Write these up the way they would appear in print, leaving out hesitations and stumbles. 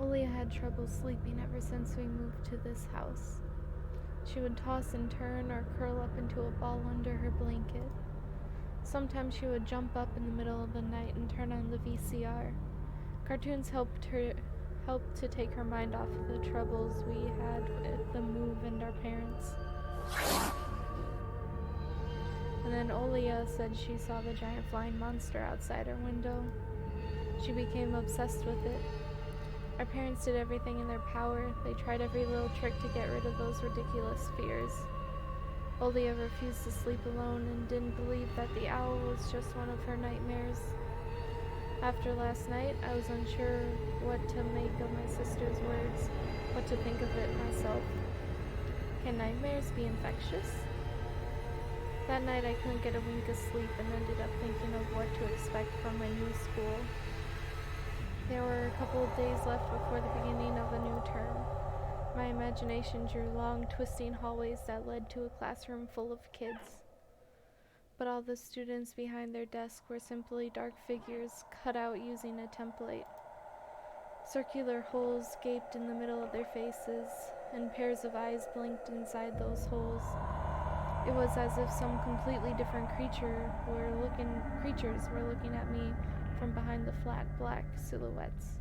Olia had trouble sleeping ever since we moved to this house. She would toss and turn or curl up into a ball under her blanket. Sometimes she would jump up in the middle of the night and turn on the VCR. Cartoons helped to take her mind off of the troubles we had with the move and our parents. And then Olia said she saw the giant flying monster outside her window. She became obsessed with it. Our parents did everything in their power. They tried every little trick to get rid of those ridiculous fears. Olia refused to sleep alone and didn't believe that the owl was just one of her nightmares. After last night, I was unsure what to make of my sister's words, what to think of it myself. Can nightmares be infectious? That night I couldn't get a wink of sleep and ended up thinking of what to expect from my new school. There were a couple of days left before the beginning of a new term. My imagination drew long, twisting hallways that led to a classroom full of kids. But all the students behind their desks were simply dark figures cut out using a template. Circular holes gaped in the middle of their faces, and pairs of eyes blinked inside those holes. It was as if some completely different creatures were looking at me from behind the flat black silhouettes.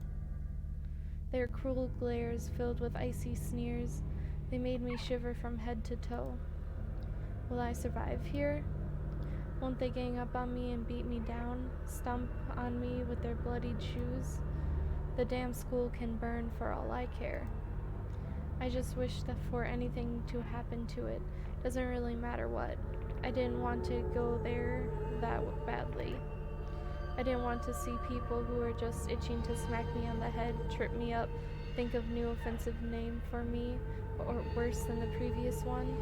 Their cruel glares filled with icy sneers. They made me shiver from head to toe. Will I survive here? Won't they gang up on me and beat me down, stomp on me with their bloodied shoes? The damn school can burn for all I care. I just wish that for anything to happen to it. Doesn't really matter what. I didn't want to go there that badly. I didn't want to see people who were just itching to smack me on the head, trip me up, think of new offensive name for me, or worse than the previous one.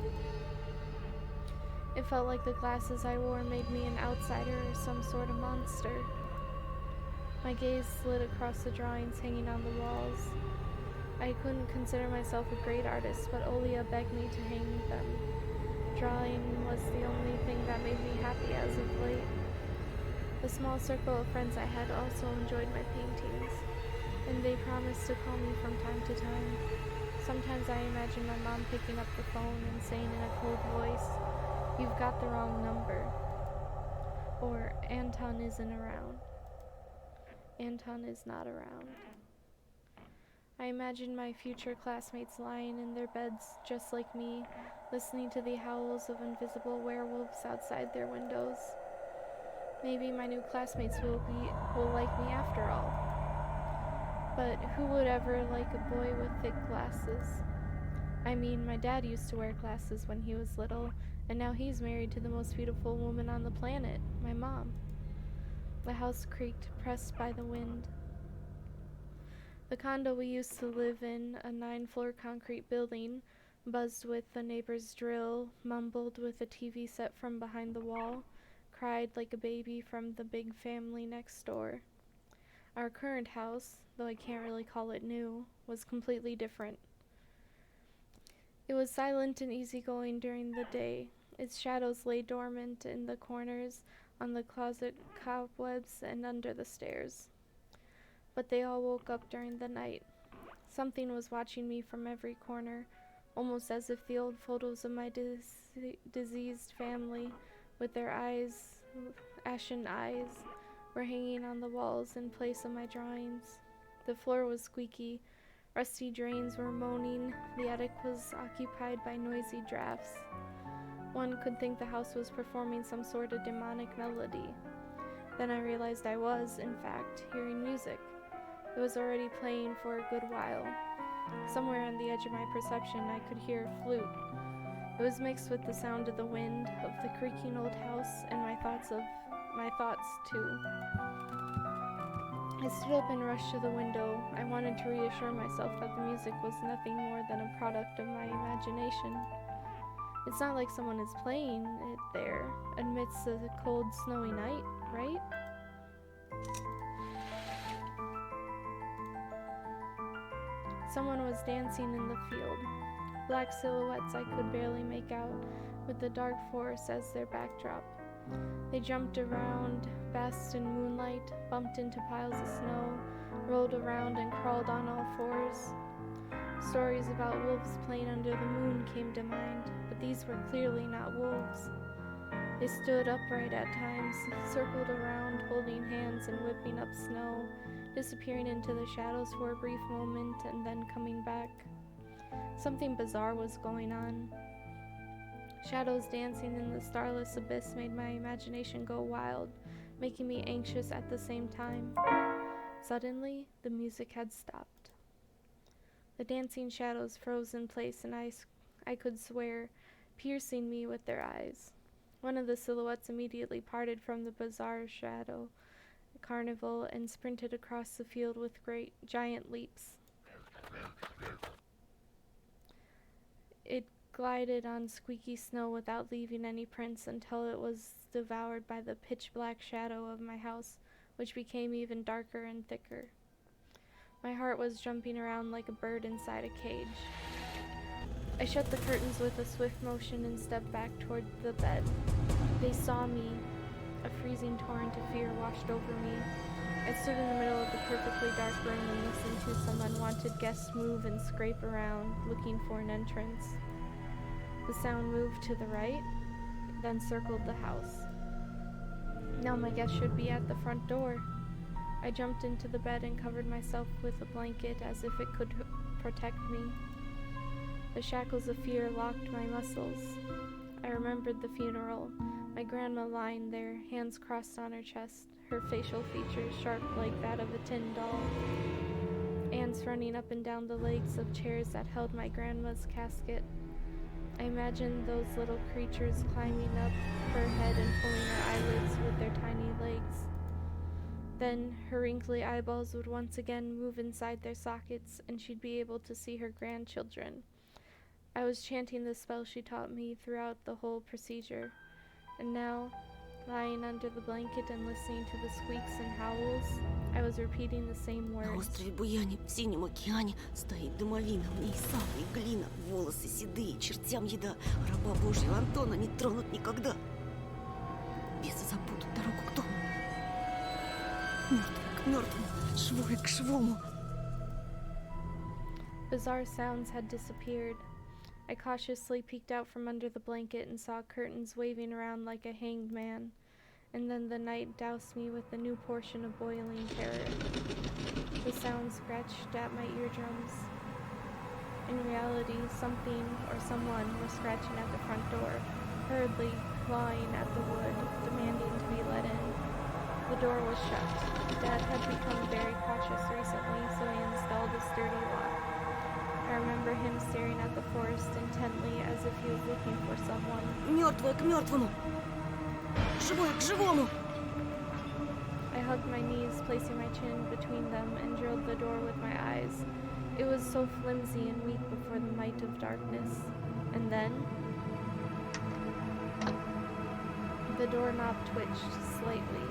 It felt like the glasses I wore made me an outsider or some sort of monster. My gaze slid across the drawings hanging on the walls. I couldn't consider myself a great artist, but Olia begged me to hang them. Drawing was the only thing that made me happy as of late. The small circle of friends I had also enjoyed my paintings, and they promised to call me from time to time. Sometimes I imagine my mom picking up the phone and saying in a cold voice, "You've got the wrong number," or "Anton isn't around." Anton is not around. I imagine my future classmates lying in their beds just like me, listening to the howls of invisible werewolves outside their windows. Maybe my new classmates will like me after all. But who would ever like a boy with thick glasses? I mean, my dad used to wear glasses when he was little, and now he's married to the most beautiful woman on the planet, my mom. The house creaked, pressed by the wind. The condo we used to live in, a 9-floor concrete building, buzzed with the neighbor's drill, mumbled with a TV set from behind the wall, cried like a baby from the big family next door. Our current house, though I can't really call it new, was completely different. It was silent and easygoing during the day. Its shadows lay dormant in the corners, on the closet cobwebs, and under the stairs. But they all woke up during the night. Something was watching me from every corner, almost as if the old photos of my diseased family, with their ashen eyes, were hanging on the walls in place of my drawings. The floor was squeaky, rusty drains were moaning, the attic was occupied by noisy drafts. One could think the house was performing some sort of demonic melody. Then I realized I was, in fact, hearing music. It was already playing for a good while. Somewhere on the edge of my perception I could hear a flute. It was mixed with the sound of the wind, of the creaking old house, and my thoughts too. I stood up and rushed to the window. I wanted to reassure myself that the music was nothing more than a product of my imagination. It's not like someone is playing it there, amidst a cold, snowy night, right? Someone was dancing in the field. Black silhouettes I could barely make out, with the dark forest as their backdrop. They jumped around, basked in moonlight, bumped into piles of snow, rolled around and crawled on all fours. Stories about wolves playing under the moon came to mind, but these were clearly not wolves. They stood upright at times, circled around, holding hands and whipping up snow, disappearing into the shadows for a brief moment and then coming back. Something bizarre was going on. Shadows dancing in the starless abyss made my imagination go wild, making me anxious at the same time. Suddenly, the music had stopped. The dancing shadows froze in place, and I could swear, piercing me with their eyes. One of the silhouettes immediately parted from the bizarre shadow carnival and sprinted across the field with great giant leaps. It glided on squeaky snow without leaving any prints until it was devoured by the pitch-black shadow of my house, which became even darker and thicker. My heart was jumping around like a bird inside a cage. I shut the curtains with a swift motion and stepped back toward the bed. They saw me. A freezing torrent of fear washed over me. I stood in the middle of the perfectly dark room and listened to some unwanted guests move and scrape around, looking for an entrance. The sound moved to the right, then circled the house. Now my guest should be at the front door. I jumped into the bed and covered myself with a blanket as if it could protect me. The shackles of fear locked my muscles. I remembered the funeral, my grandma lying there, hands crossed on her chest, her facial features sharp like that of a tin doll. Ants running up and down the legs of chairs that held my grandma's casket. I imagined those little creatures climbing up her head and pulling her eyelids with their tiny legs. Then her wrinkly eyeballs would once again move inside their sockets, and she'd be able to see her grandchildren. I was chanting the spell she taught me throughout the whole procedure, and now, lying under the blanket and listening to the squeaks and howls, I was repeating the same На words. острове Буяне, в синем океане, стоит домовина, в ней савы и глина, волосы седые, чертям еда, раба Божьего Антона не тронут никогда. Бесы забудут дорогу к дому. Мертвый к мертвому, швой к швому. Bizarre sounds had disappeared. I cautiously peeked out from under the blanket and saw curtains waving around like a hanged man, and then the night doused me with a new portion of boiling terror. The sound scratched at my eardrums. In reality, something or someone was scratching at the front door, hurriedly clawing at the wood, demanding to be let in. The door was shut. Dad had become very cautious recently, so he installed a sturdy lock. I remember him staring at the forest intently as if he was looking for someone. Мертвое к мертвому, живое к живому. I hugged my knees, placing my chin between them, and drilled the door with my eyes. It was so flimsy and weak before the might of darkness. And then the doorknob twitched slightly,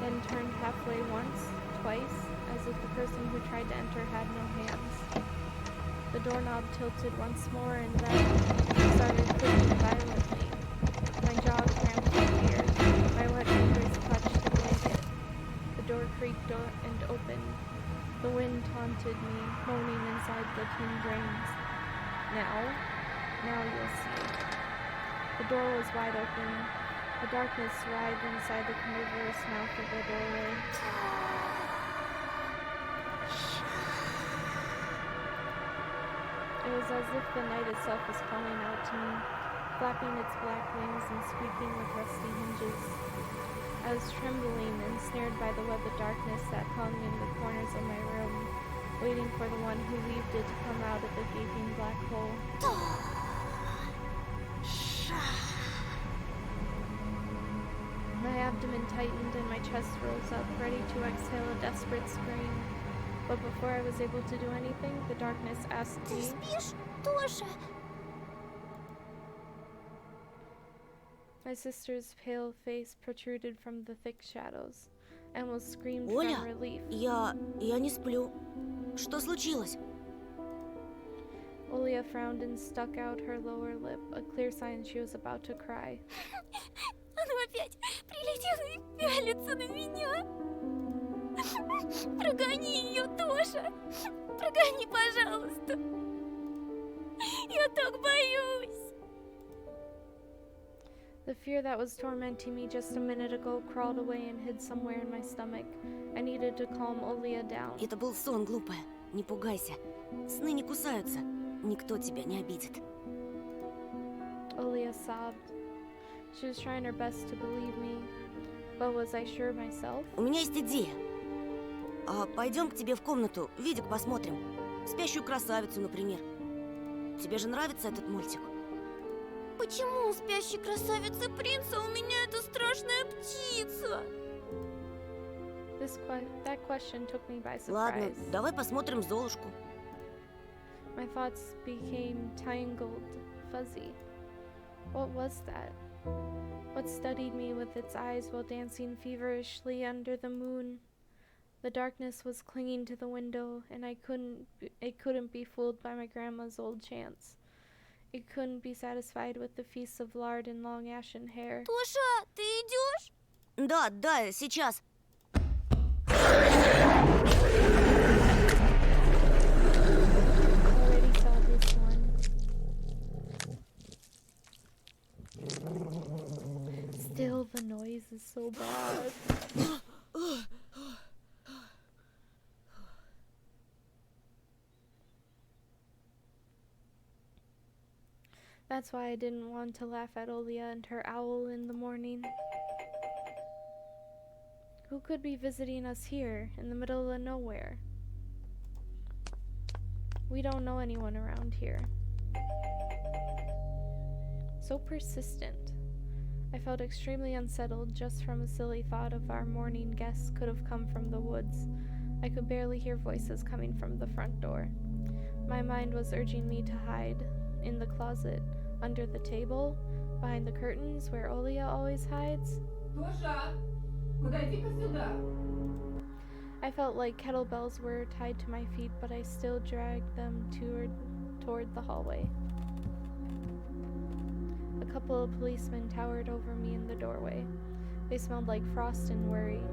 then turned halfway once, twice, as if the person who tried to enter had no hands. The doorknob tilted once more and then started clicking violently. My jaw cramped with fear. My wet fingers clutched the blanket. The door creaked and opened. The wind taunted me, moaning inside the tin drains. Now you'll see. The door was wide open. The darkness writhed inside the carnivorous mouth of the doorway. It was as if the night itself was calling out to me, flapping its black wings and squeaking with rusty hinges. I was trembling and snared by the web of darkness that hung in the corners of my room, waiting for the one who weaved it to come out of the gaping black hole. My abdomen tightened and my chest rose up, ready to exhale a desperate scream. But before I was able to do anything, the darkness asked Ты me, спишь тоже? my sister's pale face protruded from the thick shadows. I almost screamed Оля, from relief. я не сплю. Что случилось? Olia frowned and stuck out her lower lip, a clear sign she was about to cry. Оно опять прилетело и пялится на меня. Прогони ее тоже. Прогони, пожалуйста. Я так боюсь. The fear that was tormenting me just a minute ago crawled away and hid somewhere in my stomach. I needed to calm Olia down. Это был сон, глупая. Не пугайся. Сны не кусаются. Никто тебя не обидит. Olia sobbed. She was trying her best to believe me, but was I sure myself? У меня есть идея. Пойдем к тебе в комнату, видик посмотрим. Спящую красавицу, например. Тебе же нравится этот мультик? Почему у спящей красавицы принца у меня эта страшная птица? That question took me by surprise. Ладно, давай посмотрим Золушку. My thoughts became tangled, fuzzy. What was that? What studied me with its eyes while dancing feverishly under the moon? The darkness was clinging to the window, and it couldn't be fooled by my grandma's old chants. It couldn't be satisfied with the feast of lard and long ashen hair. Тоша, ты идешь? Да, сейчас. Already saw this one. Still, the noise is so bad. That's why I didn't want to laugh at Olia and her owl in the morning. Who could be visiting us here, in the middle of nowhere? We don't know anyone around here. So persistent. I felt extremely unsettled just from a silly thought of our morning guests could have come from the woods. I could barely hear voices coming from the front door. My mind was urging me to hide in the closet, under the table, behind the curtains where Olia always hides. Тоша, подойди-ка сюда. I felt like kettlebells were tied to my feet, but I still dragged them toward the hallway. A couple of policemen towered over me in the doorway. They smelled like frost and worry.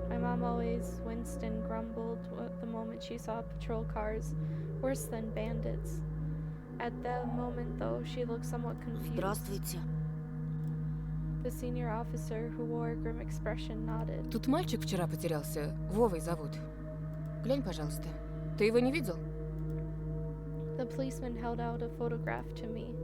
My mom always winced and grumbled the moment she saw patrol cars, worse than bandits. At that moment, though, she looked somewhat confused. Здравствуйте. The senior officer, who wore a grim expression, nodded. Тут мальчик вчера потерялся. Вовой зовут. Глянь, пожалуйста. Ты его не видел? The policeman held out a photograph to me.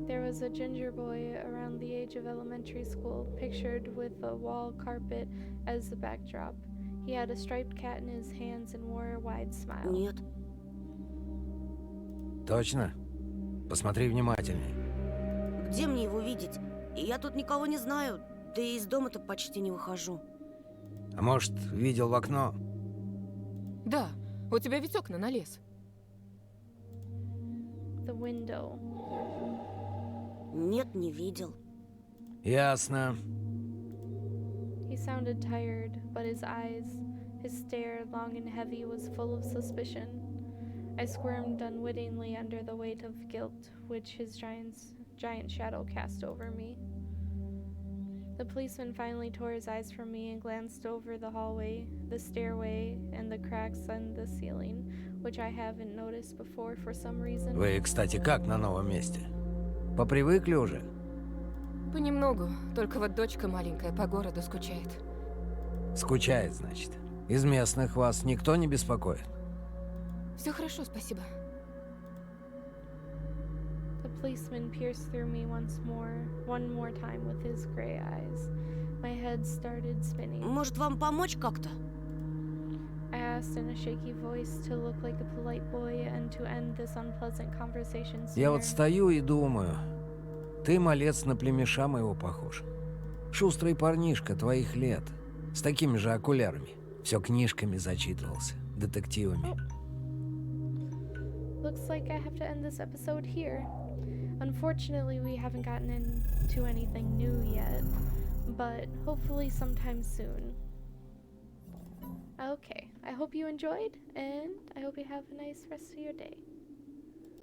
There was a ginger boy around the age of elementary school, pictured with a wall carpet as the backdrop. He had a striped cat in his hands and wore a wide smile. Нет. Точно? Посмотри внимательней. Где мне его видеть? Я тут никого не знаю, да и из дома-то почти не выхожу. А может, видел в окно? Да, у тебя ведь окна на лес. The window. Нет, не видел. Ясно. He sounded tired, but his eyes, his stare, long and heavy, was full of suspicion. I squirmed unwittingly under the weight of guilt which his giant shadow cast over me. The policeman finally tore his eyes from me and glanced over the hallway, the stairway, and the cracks in the ceiling, which I haven't noticed before for some reason. Вы, кстати, как на новом месте? Попривыкли уже? Понемногу, только вот дочка маленькая по городу скучает. Скучает, значит. Из местных вас никто не беспокоит? Все хорошо, спасибо. The policeman pierced through me one more time with his gray eyes. My head started spinning. Может, вам помочь как-то? I asked in a shaky voice to look like a polite boy and to end this unpleasant conversation sooner. Я вот стою и думаю, ты, малец, на племеша моего похож. Шустрый парнишка твоих лет, с такими же окулярами. Все книжками зачитывался, детективами. Looks like I have to end this episode here. Unfortunately, we haven't gotten into anything new yet, but hopefully sometime soon. Okay, I hope you enjoyed, and I hope you have a nice rest of your day.